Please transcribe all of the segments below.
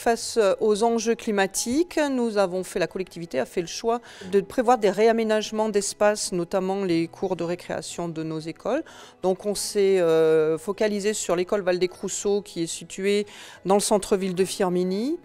Face aux enjeux climatiques, la collectivité a fait le choix de prévoir des réaménagements d'espaces, notamment les cours de récréation de nos écoles. Donc on s'est focalisé sur l'école Valdez-Crousseau qui est située dans le centre-ville de Firminy.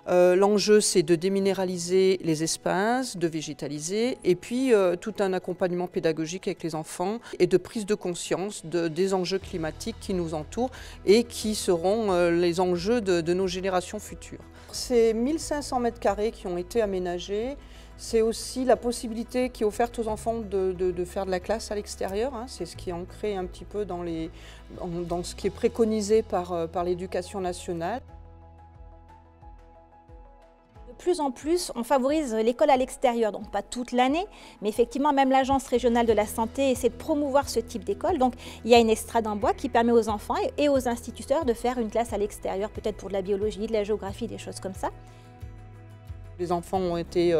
L'enjeu, c'est de déminéraliser les espaces, de végétaliser et puis tout un accompagnement pédagogique avec les enfants et de prise de conscience des enjeux climatiques qui nous entourent et qui seront les enjeux de nos générations futures. C'est 1500 mètres carrés qui ont été aménagés. C'est aussi la possibilité qui est offerte aux enfants de faire de la classe à l'extérieur. C'est ce qui est ancré un petit peu dans ce qui est préconisé par l'éducation nationale. De plus en plus, on favorise l'école à l'extérieur, donc pas toute l'année, mais effectivement, même l'Agence régionale de la santé essaie de promouvoir ce type d'école. Donc, il y a une estrade en bois qui permet aux enfants et aux instituteurs de faire une classe à l'extérieur, peut-être pour de la biologie, de la géographie, des choses comme ça. Les enfants ont été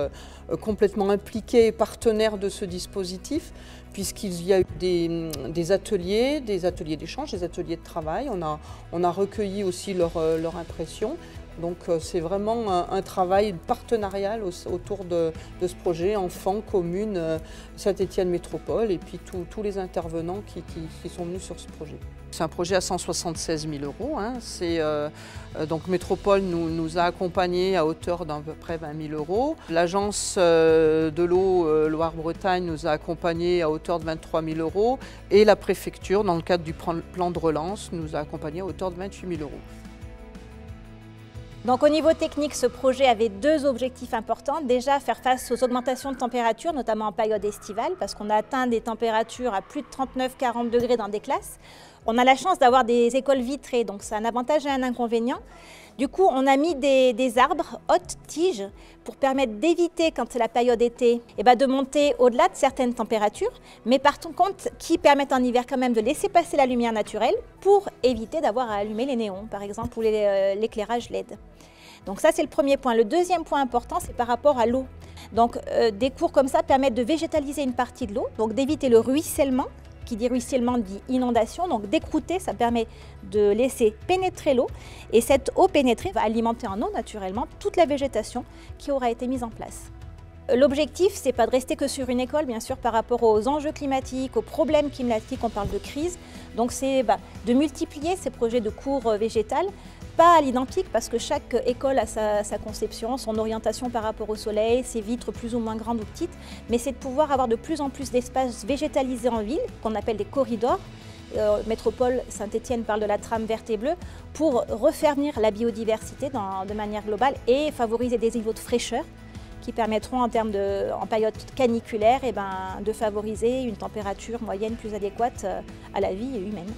complètement impliqués et partenaires de ce dispositif, puisqu'il y a eu des ateliers d'échange, des ateliers de travail. On a recueilli aussi leur impression. Donc c'est vraiment un travail partenarial autour de ce projet, enfants, communes, Saint-Étienne Métropole et puis tous les intervenants qui sont venus sur ce projet. C'est un projet à 176 000 €. Donc Métropole nous a accompagnés à hauteur d'à peu près 20 000 €. L'agence de l'eau Loire-Bretagne nous a accompagnés à hauteur de 23 000 € et la préfecture, dans le cadre du plan de relance, nous a accompagnés à hauteur de 28 000 €. Donc au niveau technique, ce projet avait deux objectifs importants. Déjà, faire face aux augmentations de température, notamment en période estivale, parce qu'on a atteint des températures à plus de 39-40 degrés dans des classes. On a la chance d'avoir des écoles vitrées, donc c'est un avantage et un inconvénient. Du coup, on a mis des arbres hautes tiges pour permettre d'éviter, quand c'est la période été, de monter au-delà de certaines températures, mais par contre qui permettent en hiver quand même de laisser passer la lumière naturelle pour éviter d'avoir à allumer les néons, par exemple, ou l'éclairage LED. Donc ça, c'est le premier point. Le deuxième point important, c'est par rapport à l'eau. Donc des cours comme ça permettent de végétaliser une partie de l'eau, donc d'éviter le ruissellement. Qui dit ruissellement dit inondation, donc d'écrouter, ça permet de laisser pénétrer l'eau et cette eau pénétrée va alimenter en eau naturellement toute la végétation qui aura été mise en place. L'objectif, c'est pas de rester que sur une école, bien sûr, par rapport aux enjeux climatiques, aux problèmes climatiques, on parle de crise, donc c'est de multiplier ces projets de cours végétales, pas à l'identique parce que chaque école a sa conception, son orientation par rapport au soleil, ses vitres plus ou moins grandes ou petites, mais c'est de pouvoir avoir de plus en plus d'espaces végétalisés en ville, qu'on appelle des corridors. Métropole Saint-Étienne parle de la trame verte et bleue pour refermir la biodiversité de manière globale et favoriser des niveaux de fraîcheur qui permettront en période caniculaire de favoriser une température moyenne plus adéquate à la vie humaine.